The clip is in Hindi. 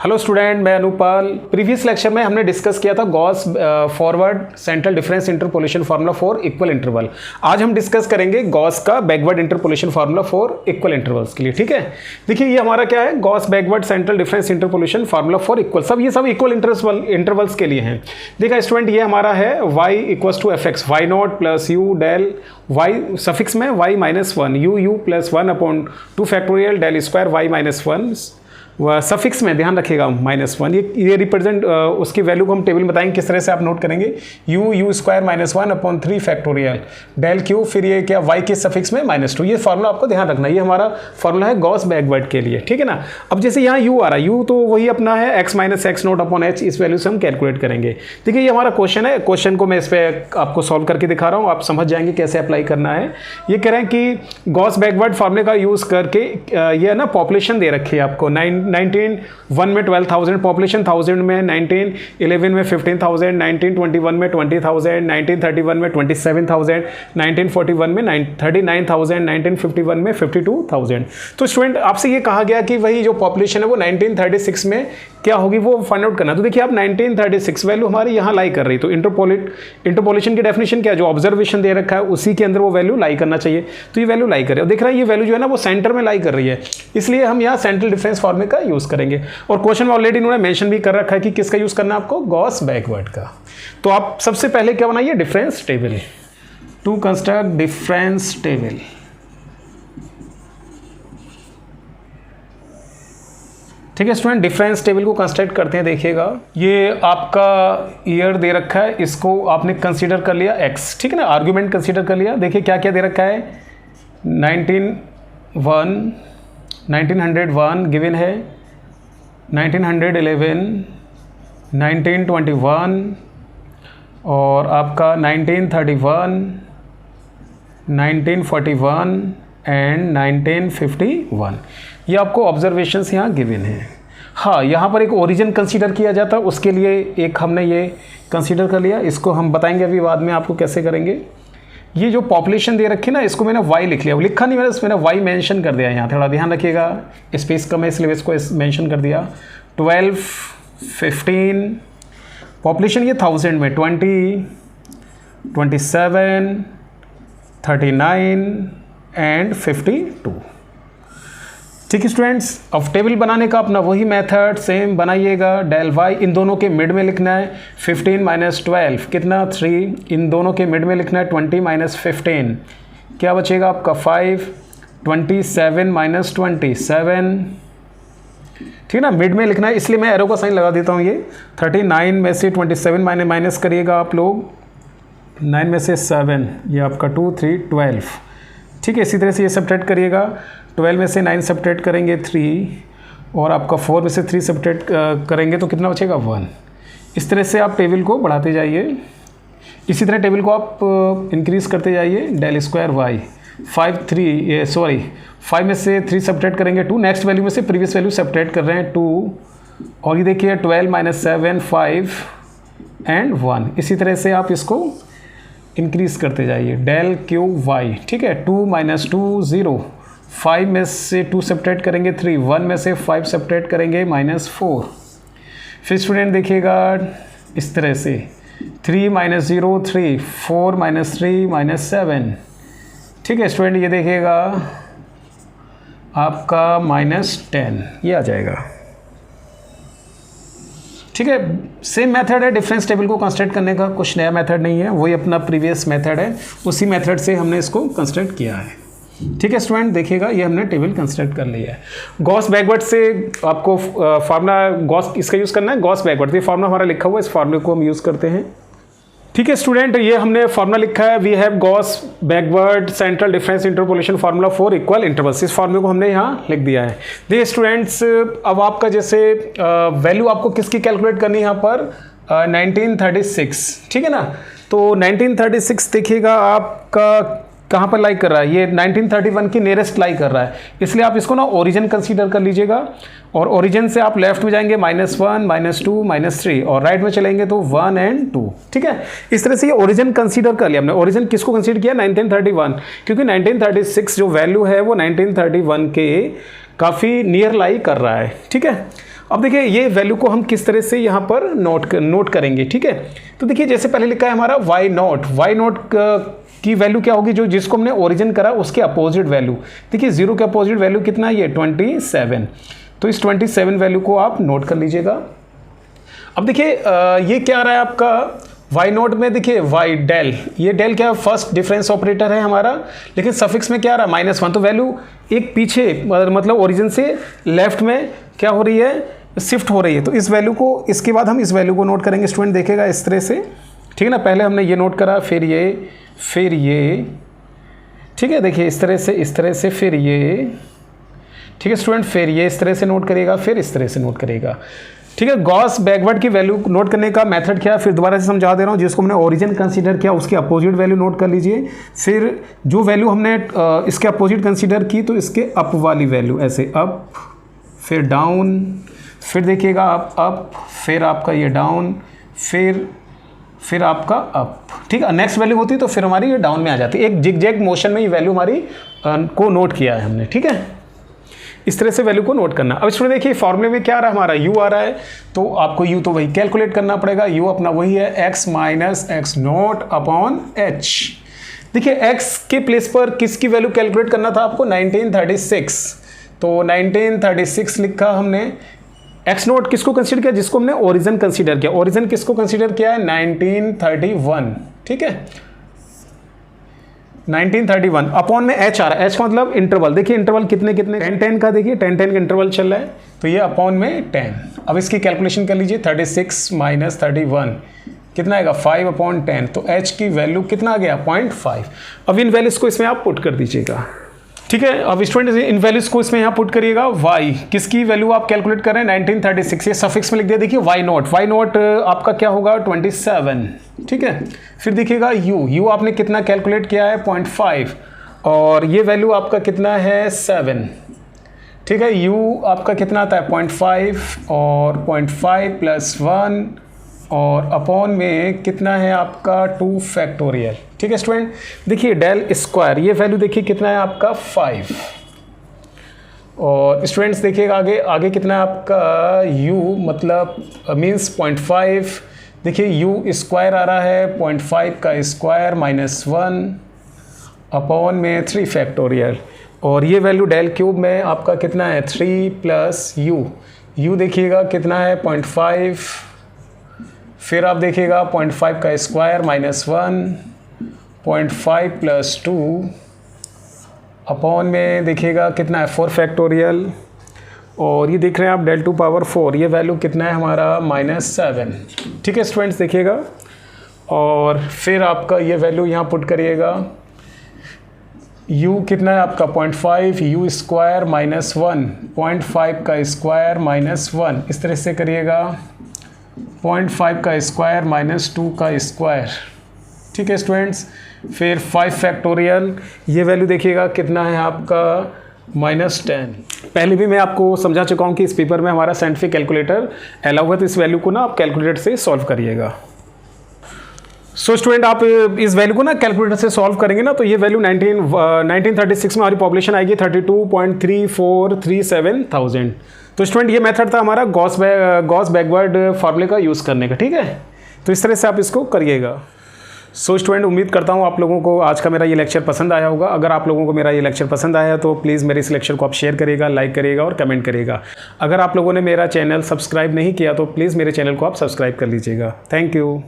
हेलो स्टूडेंट, मैं अनुपाल। प्रीवियस लेक्चर में हमने डिस्कस किया था Gauss forward central difference interpolation formula for equal interval. आज हम डिस्कस करेंगे गॉस का backward interpolation formula for equal intervals के लिए। ठीक है, देखिए ये हमारा क्या है, Gauss backward central difference interpolation formula for equal, ये सब इक्वल इंटरवल्स के लिए हैं। देखा स्टूडेंट, ये हमारा है y equals to f x y naught plus u del y suffix में y minus one u plus 1/2 factorial del square y minus one suffix में ध्यान रखिएगा -1। ये रिप्रेजेंट उसकी वैल्यू को हम टेबल बताएंगे किस तरह से आप नोट करेंगे। U square -1/3 factorial del q, फिर ये क्या y के सफिक्स में -2। ये फार्मूला आपको ध्यान रखना, ये हमारा फार्मूला है गॉस बैकवर्ड के लिए। ठीक है ना। अब जैसे यहाँ u आ रहा है, u तो वही अपना है x minus x naught upon h, इस वैल्यू से हम कैलकुलेट करेंगे। देखिए ये हमारा क्वेश्चन है, क्वेश्चन को मैं इस पर आपको सॉल्व करके दिखा रहा हूँ, आप समझ जाएंगे कैसे अप्लाई करना है। ये कह रहे हैं कि गॉस बैकवर्ड फार्मूले का यूज़ करके ये ना पॉपुलेशन दे रखी है आपको 1901 में 12,000 पॉपुलेशन, 1000 में 1911 में 15,000, 1921 में 20,000, 1931 में 27,000, 1941 में 39,000, 1951 में 52,000। तो स्टूडेंट आपसे ये कहा गया कि वही जो पॉपुलेशन है वो 1936 में क्या होगी वो फाइंड आउट करना। तो देखिए आप 1936 वैल्यू हमारी यहाँ लाई कर रही, तो इंटरपोलेशन की डेफिनेशन क्या है, जो ऑब्जर्वेशन दे रखा है उसी के अंदर वो वैल्यू लाई करना चाहिए। तो ये वैल्यू लाई कर रही है, देख रहा है ये वैल्यू जो है ना वो सेंटर में लाई कर रही है, इसलिए हम यहाँ सेंट्रल डिफरेंस फॉर्मूले का यूज करेंगे। और क्वेश्चन में ऑलरेडी इन्होंने मेंशन भी कर रखा है कि किसका यूज करना है आपको, गॉस बैकवर्ड का। तो आप सबसे पहले क्या बनाइए, difference table to construct difference table. ठीक है स्टूडेंट, डिफरेंस टेबल को कंस्ट्रक्ट करते हैं। देखिएगा ये आपका ईयर दे रखा है, इसको आपने कंसीडर कर लिया x, ठीक है ना, आर्गुमेंट कंसीडर कर लिया। देखिए क्या क्या दे रखा है, 1901 गिवन है, 1911, 1921 और आपका 1931, 1941 एंड 1951। ये आपको ऑब्जर्वेशंस यहाँ गिवन है। हाँ, यहाँ पर एक ओरिजिन कंसीडर किया जाता है, उसके लिए एक हमने ये कंसीडर कर लिया, इसको हम बताएंगे अभी बाद में आपको कैसे करेंगे। ये जो पॉपुलेशन दे रखी ना, इसको मैंने y लिख लिया, वो लिखा नहीं मैंने, इसमें y मेंशन कर दिया। यहाँ थोड़ा ध्यान रखिएगा, स्पेस कम है इसलिए इसको मेंशन कर दिया। 12, 15 पॉपुलेशन ये 1000 में 20, 27, 39 एंड 52। ठीक है स्टूडेंट्स, अब टेबल बनाने का अपना वही मेथड सेम बनाइएगा। डेल वाई इन दोनों के मिड में लिखना है, 15 माइनस 12 कितना 3, इन दोनों के मिड में लिखना है 20 माइनस 15, क्या बचेगा आपका 5, 27 माइनस 27, ठीक है ना, मिड में लिखना है, इसलिए मैं एरो का साइन लगा देता हूँ। ये 39 में से 27 माइनस करिएगा आप लोग, 9 में से 7, ये आपका 2, 3, 12। ठीक है, इसी तरह से ये सब्ट्रैक्ट करिएगा, 12 में से 9 सब्ट्रैक्ट करेंगे 3 और आपका 4 में से 3 सब्ट्रैक्ट करेंगे तो कितना बचेगा 1। इस तरह से आप टेबल को बढ़ाते जाइए, इसी तरह टेबल को आप इंक्रीज करते जाइए। डेल स्क्वायर वाई 5 में से 3 सब्ट्रैक्ट करेंगे 2, नेक्स्ट वैल्यू में से प्रीवियस वैल्यू सब्ट्रैक्ट कर रहे हैं 2, और ये देखिए 12 माइनस 7 5 एंड 1। इसी तरह से आप इसको इंक्रीज करते जाइए, डेल क्यू वाई, ठीक है, 2 माइनस 2 0, 5 में से 2 सब्ट्रैक्ट करेंगे 3, 1 में से 5 सब्ट्रैक्ट करेंगे -4। फिर स्टूडेंट देखिएगा इस तरह से 3 माइनस 0 3, 4 माइनस 3 -7। ठीक है स्टूडेंट, ये देखिएगा आपका -10 ये आ जाएगा। ठीक है, सेम मेथड है डिफरेंस टेबल को कंस्ट्रक्ट करने का, कुछ नया मेथड नहीं है, वही अपना प्रीवियस मेथड है, उसी मेथड से हमने इसको कंस्ट्रक्ट किया है। ठीक है स्टूडेंट, देखिएगा ये हमने टेबल कंस्ट्रक्ट कर लिया है। गॉस बैकवर्ड से आपको फार्मूला गॉस इसका यूज़ करना है, गॉस बैकवर्ड, ये फार्मूला हमारा लिखा हुआ है, इस फार्मूले को हम यूज़ करते हैं। ठीक है स्टूडेंट, ये हमने फार्मूला लिखा है, we have Gauss backward central difference interpolation formula for equal intervals, इस फार्मूले को हमने यहाँ लिख दिया है। देखिए स्टूडेंट्स, अब आपका जैसे वैल्यू आपको किसकी कैलकुलेट करनी है यहाँ पर 1936, ठीक है ना। तो 1936 देखिएगा आपका कहाँ पर लाई कर रहा है, ये 1931 की नियरेस्ट लाई कर रहा है, इसलिए आप इसको ना ओरिजिन कंसीडर कर लीजिएगा, और ओरिजिन से आप लेफ्ट में जाएंगे -1 -2 -3 और राइट में चलेंगे तो 1 एंड 2। ठीक है, इस तरह से ये ओरिजिन कंसीडर कर लिया हमने। ओरिजिन किसको कंसीडर किया, 1931, क्योंकि 1936 जो वैल्यू है वो 1931 के काफ़ी नियर लाई कर रहा है। ठीक है, अब देखिए ये वैल्यू को हम किस तरह से यहाँ पर नोट करेंगे, ठीक है। तो देखिए जैसे पहले लिखा है हमारा y नॉट की वैल्यू क्या होगी, जो जिसको हमने ओरिजिन करा उसके अपोजिट वैल्यू। देखिए 0 के अपोजिट वैल्यू कितना है, ये 27। तो इस 27 वैल्यू को आप नोट कर लीजिएगा। अब देखिए ये क्या आ रहा है आपका y नोट में, देखिए y डेल, ये डेल क्या फर्स्ट डिफरेंस ऑपरेटर है हमारा, लेकिन सफिक्स में क्या आ रहा है -1, तो वैल्यू एक पीछे मतलब ओरिजिन से लेफ्ट में क्या हो रही है, शिफ्ट हो रही है। तो इस वैल्यू को, इसके बाद हम इस वैल्यू को नोट करेंगे। स्टूडेंट देखेगा इस तरह से, ठीक है ना। पहले हमने ये नोट करा, फिर ये, ठीक है। देखिए इस तरह से फिर ये, ठीक है स्टूडेंट, फिर ये इस तरह से नोट करिएगा, फिर इस तरह से नोट करिएगा, ठीक है। गॉस बैकवर्ड की वैल्यू नोट करने का मेथड क्या है, फिर दोबारा से समझा दे रहा हूँ। जिसको हमने ओरिजिन कंसीडर किया उसके अपोजिट वैल्यू नोट कर लीजिए। फिर जो वैल्यू हमने इसके अपोजिट कंसीडर की तो इसके अप वाली वैल्यू, ऐसे अप, फिर डाउन, फिर देखिएगा अप, फिर आपका ये डाउन, फिर आपका अप, ठीक है। नेक्स्ट वैल्यू होती तो फिर हमारी ये डाउन में आ जाती। एक जिगजैग मोशन में ये वैल्यू हमारी को नोट किया है हमने, ठीक है। इस तरह से वैल्यू को नोट करना। अब इसमें देखिए फॉर्मूले में क्या आ रहा है हमारा, u आ रहा है, तो आपको u तो वही कैलकुलेट करना पड़ेगा। u अपना वही है x minus x naught upon h। देखिए x के प्लेस पर किसकी वैल्यू कैलकुलेट करना था आपको, 1936। तो 1936 लिखा हमने। x नोट किसको कंसीडर किया, जिसको हमने ओरिजिन कंसीडर किया। ओरिजिन किसको कंसीडर किया है, 1931, ठीक है। 1931 अपॉन में h आ रहा है, h का मतलब इंटरवल। देखिए इंटरवल कितने 10 का, देखिए 10 का इंटरवल चल रहा है, तो ये अपॉन में 10। अब इसकी कैलकुलेशन कर लीजिए, 36 माइनस 31 कितना आएगा, 5/10। तो h की वैल्यू कितना आ गया, 0.5। अब इन वैल्यूज को इसमें आप पुट कर दीजिएगा, ठीक है। अब स्टूडेंट इन वैल्यूज को इसमें यहाँ पुट करिएगा। y किसकी वैल्यू आप कैलकुलेट कर रहे हैं, 1936, ये सफिक्स में लिख दिया। देखिए y नोट आपका क्या होगा, 27, ठीक है। फिर देखिएगा u आपने कितना कैलकुलेट किया है, 0.5, और ये वैल्यू आपका कितना है, 7, ठीक है। u आपका कितना आता है, 0.5, और 0.5 प्लस 1, और अपॉन में कितना है आपका 2 फैक्टोरियल, ठीक है स्टूडेंट। देखिए डेल स्क्वायर, ये वैल्यू देखिए कितना है आपका 5, और स्टूडेंट्स देखिएगा आगे कितना है आपका u, मतलब मीन्स 0.5। देखिए u स्क्वायर आ रहा है, 0.5 का स्क्वायर माइनस 1 अपॉन में 3 फैक्टोरियल, और ये वैल्यू डेल क्यूब में आपका कितना है, 3 प्लस u देखिएगा कितना है, 0.5, फिर आप देखिएगा 0.5 का स्क्वायर माइनस 1, 0.5 प्लस 2 अपॉन में देखिएगा कितना है, 4 फैक्टोरियल, और ये देख रहे हैं आप डेल टू पावर 4, ये वैल्यू कितना है हमारा, -7, ठीक है स्टूडेंट्स देखिएगा। और फिर आपका ये वैल्यू यहाँ पुट करिएगा, u कितना है आपका 0.5, u स्क्वायर माइनस 1, 0.5 का स्क्वायर माइनस 1, इस तरह से करिएगा, 0.5 का स्क्वायर माइनस 2 का स्क्वायर, ठीक है स्टूडेंट्स। फिर 5 फैक्टोरियल, ये वैल्यू देखिएगा कितना है आपका -10। पहले भी मैं आपको समझा चुका हूँ कि इस पेपर में हमारा साइंटिफिक कैलकुलेटर अलाउ है, तो इस वैल्यू को ना आप कैलकुलेटर से सॉल्व करिएगा। सो स्टूडेंट आप इस वैल्यू को ना कैलकुलेटर से सॉल्व करेंगे ना, तो ये वैल्यू 1936 में हमारी पॉपुलेशन आएगी 32.3437,000। तो स्टूडेंट ये मेथड था हमारा गॉस बैकवर्ड फार्मूले का यूज़ करने का, ठीक है। तो इस तरह से आप इसको करिएगा। सो स्टूडेंट उम्मीद करता हूँ आप लोगों को आज का मेरा ये लेक्चर पसंद आया होगा। अगर आप लोगों को मेरा ये लेक्चर पसंद आया तो प्लीज़ मेरे इस लेक्चर को आप शेयर करिएगा, लाइक करिएगा और कमेंट करिएगा। अगर आप लोगों ने मेरा चैनल सब्सक्राइब नहीं किया तो प्लीज़ मेरे चैनल को आप सब्सक्राइब कर लीजिएगा। Thank you.